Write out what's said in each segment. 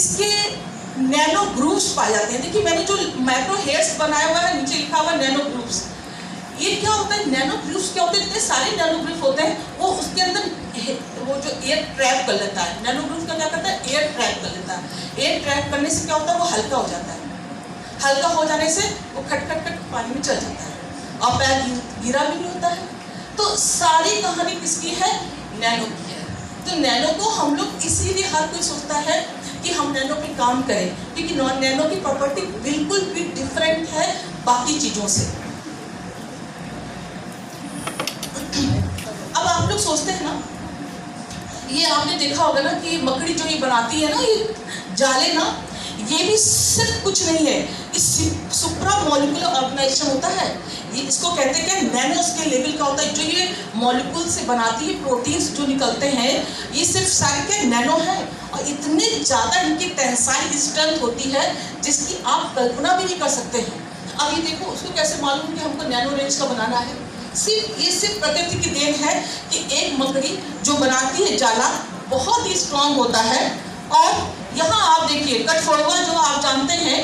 इसके nano grooves पाए जाते हैं। देखिए मैंने जो माइक्रो हेयर्स बनाया हुआ है, नीचे लिखा हुआ है नैनो ग्रूव्स। ये क्या होता है, नैनो ग्रूव्स क्या होते हैं, इतने सारे नैनो ग्रूव होते हैं, वो उसके अंदर वो जो एयर ट्रैप कर लेता है। नैनो ग्रूव का क्या करता है, एयर ट्रैप कर लेता है। एयर ट्रैप करने से क्या होता है, वो हल्का हो जाता है। हल्का हो जाने से वो खट खट खट पानी में चल जाता है और पैर गिरा भी नहीं होता है। तो सारी कहानी किसकी है, नैनो की है। तो नैनो को हम लोग इसीलिए हर कोई सोचता है कि हम नैनो पे काम करें, क्योंकि नैनो की प्रॉपर्टी बिल्कुल भी डिफरेंट है बाकी चीजों से। अब आप लोग सोचते हैं ना, ये आपने देखा होगा ना कि मकड़ी जो ये बनाती है ना, ये जाले ना, ये भी सिर्फ कुछ नहीं है, इस सुप्रा मॉलिक्यूलर ऑर्गेनाइजेशन होता है। ये इसको कहते हैं कि नैनो स्केल लेवल का होता है। जो ये मॉलिक्यूल से बनाती है, प्रोटीन्स जो निकलते हैं, ये सिर्फ सारे के नैनो है और इतने ज़्यादा इनकी टेंसाइल स्ट्रेंथ होती है जिसकी आप कल्पना भी नहीं कर सकते हैं। अब ये देखो, उसको कैसे मालूम कि हमको नैनो रेंज का बनाना है। सिर्फ प्रकृति की देन है कि एक मकड़ी जो बनाती है जाला बहुत ही स्ट्रांग होता है। और यहाँ आप देखिए कठफोड़वा जो आप जानते हैं,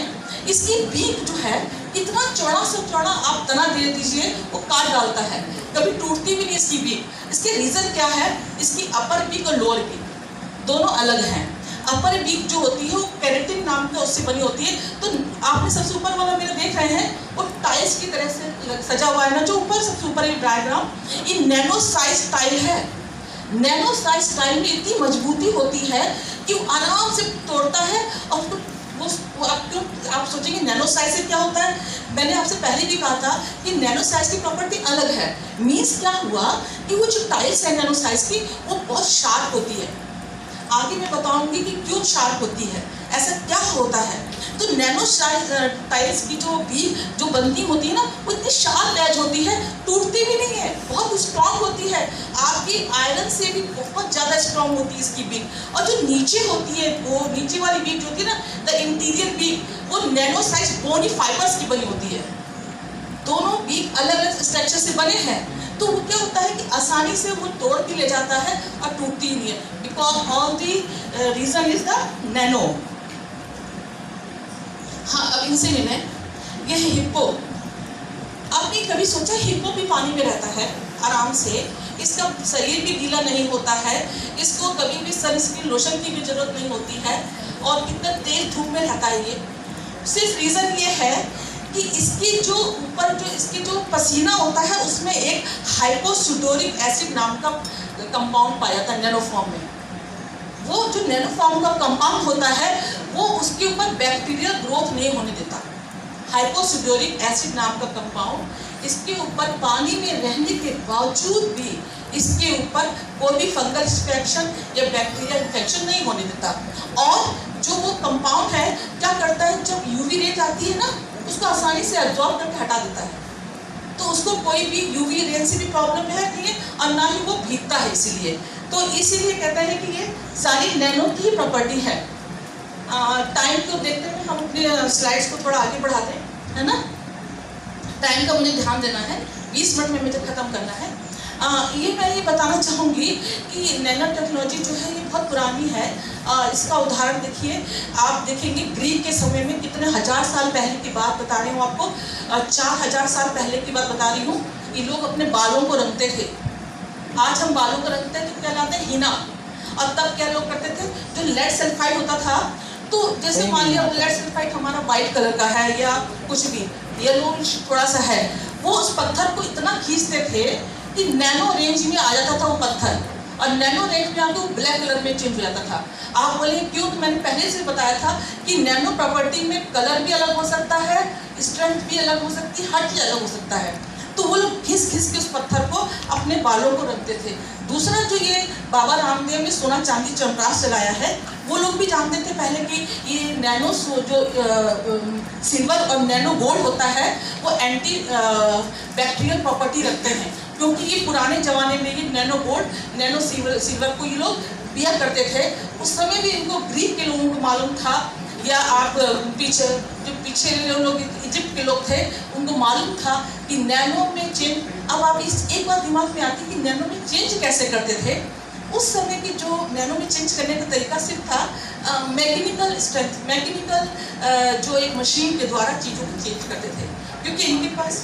इसकी बीक जो है इतना चौड़ा से चौड़ा आप तना दे दीजिए वो काट डालता है, कभी टूटती भी नहीं इसकी बीक। इसके रीज़न क्या है, इसकी अपर बीक और लोअर बीक दोनों अलग हैं। अपर बीक जो होती है वो केराटिन नाम का उससे बनी होती है। तो आपने सबसे ऊपर वाला मेरा देख रहे हैं, वो टाइल्स की तरह से सजा हुआ है ना, जो ऊपर सबसे ऊपर ये डायग्राम, ये नैनो साइज टाइल है। नैनो साइज टाइल में इतनी मजबूती होती है कि वो आराम से तोड़ता है। और वो आप सोचेंगे नैनो साइज से क्या होता है, मैंने आपसे पहले भी कहा था कि नैनो साइज की प्रॉपर्टी अलग है। मीन्स क्या हुआ कि वो जो टाइल्स है नैनो साइज की, वो बहुत शार्प होती है। आगे मैं बताऊंगी कि क्यों शार्प होती है, ऐसा क्या होता है। तो नैनो साइज टाइल्स की जो भी जो बनती होती है ना, वो इतनी शार्प एज होती है, टूटती भी नहीं है, बहुत स्ट्रांग होती है, आपकी आयरन से भी बहुत ज़्यादा स्ट्रांग होती है इसकी बीक। और जो नीचे होती है, वो नीचे वाली बीक जो होती है ना, द इंटीरियर बीक, वो नैनो साइज बोनी फाइबर्स की बनी होती है। दोनों बीक अलग अलग स्ट्रक्चर से बने हैं, तो वो क्या होता है कि आसानी से वो तोड़ के ले जाता है और टूटती नहीं है, because all the reason is the nano. हाँ, अब इनसे मिले, ये है हिप्पो। आपने कभी सोचा हिप्पो भी पानी में रहता है आराम से, इसका शरीर भी गीला नहीं होता है, इसको कभी भी सनस्क्रीन लोशन की भी जरूरत नहीं होती है, और कितना तेज धूप में रहता है ये। सिर्फ रीज़न ये है कि इसकी जो ऊपर जो इसकी जो पसीना होता है, उसमें एक हाइपोसुडोरिक एसिड नाम का कंपाउंड पाया जाता है नैनो फॉर्म में। वो जो नैनो फॉर्म का कंपाउंड होता है, वो उसके ऊपर बैक्टीरियल ग्रोथ नहीं होने देता। हाइपोसुडोरिक एसिड नाम का कंपाउंड इसके ऊपर पानी में रहने के बावजूद भी इसके ऊपर कोई भी फंगल इंफेक्शन या बैक्टीरियल इन्फेक्शन नहीं होने देता। और जो वो कंपाउंड है क्या करता है, जब यूवी रेज आती है ना, उसको आसानी से एब्जॉर्ब करके हटा देता है। तो उसको कोई भी यूवी रेज से भी प्रॉब्लम है नहीं है, और ना ही वो भीगता है। इसीलिए तो इसीलिए कहते हैं कि ये सारी नैनो की प्रॉपर्टी है। टाइम को देखते हुए हम अपने स्लाइड्स को थोड़ा आगे बढ़ाते हैं, है ना। टाइम का मुझे ध्यान देना है, 20 मिनट में मुझे ख़त्म करना है। मैं ये बताना चाहूँगी कि नैनो टेक्नोलॉजी जो है ये बहुत पुरानी है। इसका उदाहरण देखिए, आप देखेंगे ग्रीक के समय में कितने हज़ार साल पहले की बात बता रही हूँ आपको, 4000 साल पहले की बात बता रही हूँ। ये लोग अपने बालों को रंगते थे। आज हम बालों को रंगते हैं तो क्या कहलाते हैं, हिना। और तब क्या लोग करते थे, जो लेड सल्फाइड होता था, तो जैसे मान लिया लेड सल्फाइड हमारा वाइट कलर का है या कुछ भी येलो थोड़ा सा है, वो उस पत्थर को इतना खींचते थे कि नैनो रेंज में आ जाता था वो पत्थर, और नैनो रेंज में आके वो ब्लैक कलर में चेंज हो जाता था। आप बोले क्यों, तो मैंने पहले से बताया था कि नैनो प्रॉपर्टी में कलर भी अलग हो सकता है, स्ट्रेंथ भी अलग हो सकती है, हर चीज़ अलग हो सकता है। तो वो लोग घिस घिस के उस पत्थर को अपने बालों को रखते थे। दूसरा जो ये बाबा रामदेव ने सोना चांदी चंद्रास चलाया है, वो लोग भी जानते थे पहले कि ये नैनो जो सिल्वर और नैनो गोल्ड होता है, वो एंटी बैक्टीरियल प्रॉपर्टी रखते हैं, क्योंकि ये पुराने ज़माने में ये नैनो गोल्ड नैनो सिल्वर को ये लोग पिया करते थे। उस समय भी इनको ग्रीक के लोगों को मालूम था, या आप पीछे लोग इजिप्ट के लोग थे, उनको मालूम था कि नैनो में चेंज। अब आप इस एक बात दिमाग में आती कि नैनो में चेंज कैसे करते थे। उस समय की जो नैनो में चेंज करने का तरीका सिर्फ था, मैकेनिकल स्ट्रेंथ, मैकेनिकल जो एक मशीन के द्वारा चीज़ों को चेंज करते थे, क्योंकि इनके पास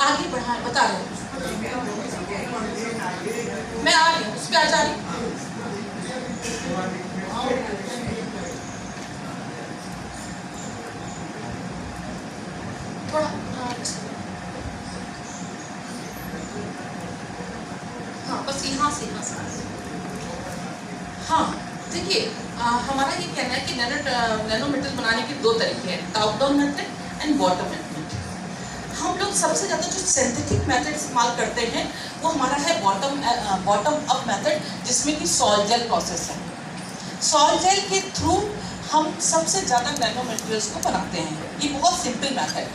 आगे बढ़ा बता रहे हैं। मैं आ रही हूँ, उस पर आ जा रही हूँ। थोड़ा हाँ, बस यहाँ से हाँ, देखिए हमारा ये कहना है कि नैनो मेटल बनाने के दो तरीके हैं, top down method and bottom method. हम लोग सबसे ज़्यादा जो सिंथेटिक मेथड इस्तेमाल करते हैं वो हमारा है बॉटम अप मेथड, जिसमें कि सॉल्ट जेल प्रोसेस है। सॉल्ट जेल के थ्रू हम सबसे ज़्यादा नैनो मटेरियल्स को बनाते हैं। ये बहुत सिंपल मेथड है,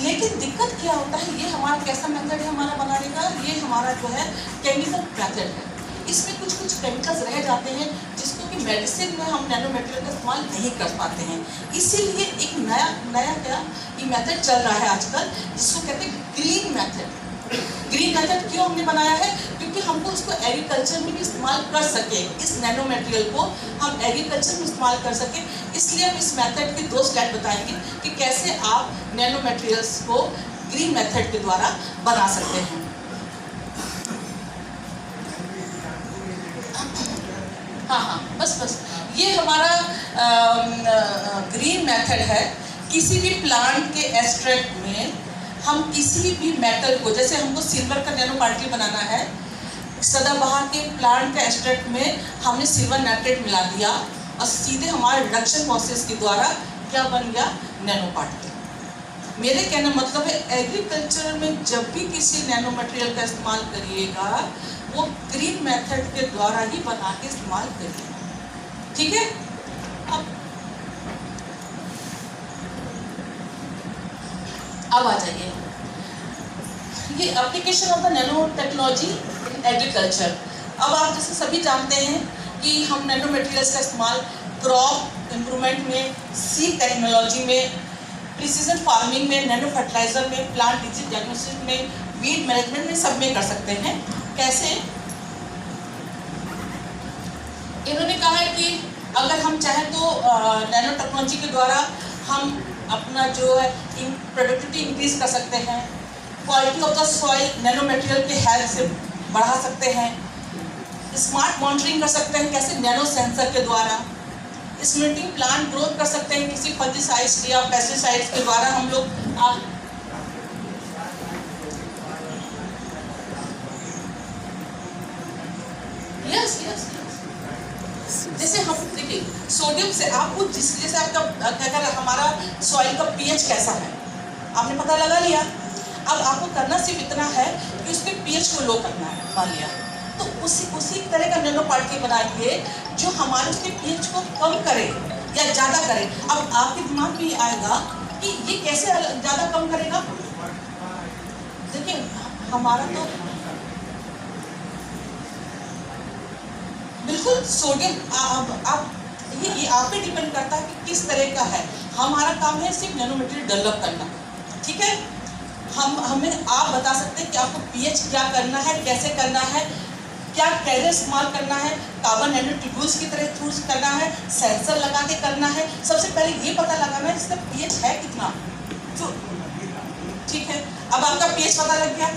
लेकिन दिक्कत क्या होता है, ये हमारा कैसा मेथड है हमारा बनाने का, ये हमारा जो है केमिकल मेथड है। इसमें कुछ केमिकल्स रह जाते हैं जिसको कि मेडिसिन में हम नैनो मटेरियल का इस्तेमाल नहीं कर पाते हैं। इसीलिए एक नया क्या ये मेथड चल रहा है आजकल, जिसको कहते हैं ग्रीन मेथड। ग्रीन मेथड क्यों हमने बनाया है, क्योंकि हमको इसको एग्रीकल्चर में भी इस्तेमाल कर सके, इस नैनो मटेरियल को हम एग्रीकल्चर में इस्तेमाल कर सके। इसलिए हम इस मेथड के दो स्टेप बताएंगे कि कैसे आप नैनो मटेरियल्स को ग्रीन मेथड के द्वारा बना सकते हैं। हाँ, बस ये हमारा ग्रीन मेथड है। किसी भी प्लांट के एक्सट्रैक्ट में हम किसी भी मेटल को, जैसे हमको सिल्वर का नैनो पार्टिकल बनाना है, सदाबहार के प्लांट के एक्सट्रैक्ट में हमने सिल्वर नाइट्रेट मिला दिया और सीधे हमारे रिडक्शन प्रोसेस के द्वारा क्या बन गया, नैनो पार्टिकल। मेरे कहने मतलब है एग्रीकल्चर में जब भी किसी नैनो मटेरियल का इस्तेमाल करिएगा वो ग्रीन मेथड के द्वारा ही बना के इस्तेमाल करिए, ठीक है। अब आ जाइए, ये application of the nano technology in agriculture. अब आप जैसे सभी जानते हैं कि हम नैनो मटेरियल्स का इस्तेमाल क्रॉप इम्प्रूवमेंट में, सीड टेक्नोलॉजी में, प्रिसीजन फार्मिंग में, नैनो फर्टिलाइजर में, प्लांट डिजीज डायग्नोस्टिक में, वीड मैनेजमेंट में, सब में कर सकते हैं। कैसे? इन्होंने कहा है कि अगर हम चाहें तो नैनो टेक्नोलॉजी के द्वारा हम अपना जो है प्रोडक्टिविटी इंक्रीज कर सकते हैं, quality of the soil nano material के हेल्प से बढ़ा सकते हैं, स्मार्ट मॉनिटरिंग कर सकते हैं, कैसे, नैनो सेंसर के द्वारा, स्प्लिटिंग प्लांट ग्रोथ कर सकते हैं किसी फंजीसाइड्स या पेस्टिसाइड्स के द्वारा। हम लोग जैसे हम देखिए सोडियम से आपको जैसे आपका क्या कर हमारा सॉइल का पीएच कैसा है आपने पता लगा लिया। अब आपको करना सिर्फ इतना है कि उसके पीएच को लो करना है, मान लिया, तो उसी तरह का नैनो पार्टिकल बनाइए जो हमारे उसके पीएच को कम करे या ज़्यादा करे। अब आपके दिमाग में आएगा कि ये कैसे ज़्यादा कम करेगा। देखिए हमारा तो बिल्कुल सोडियम आप ये आप पे डिपेंड करता है कि किस तरह का है। हमारा काम है सिर्फ नैनो मटेरियल डेवलप करना, ठीक है। हमें आप बता सकते हैं कि आपको पीएच क्या करना है, कैसे करना है, क्या कैरियर इस्तेमाल करना है, कार्बन नैनो ट्यूब्यूल्स की तरह थ्रू करना है, सेंसर लगा के करना है। सबसे पहले ये पता लगाना है इसका पीएच है कितना, जो ठीक है। अब आपका पीएच पता लग गया,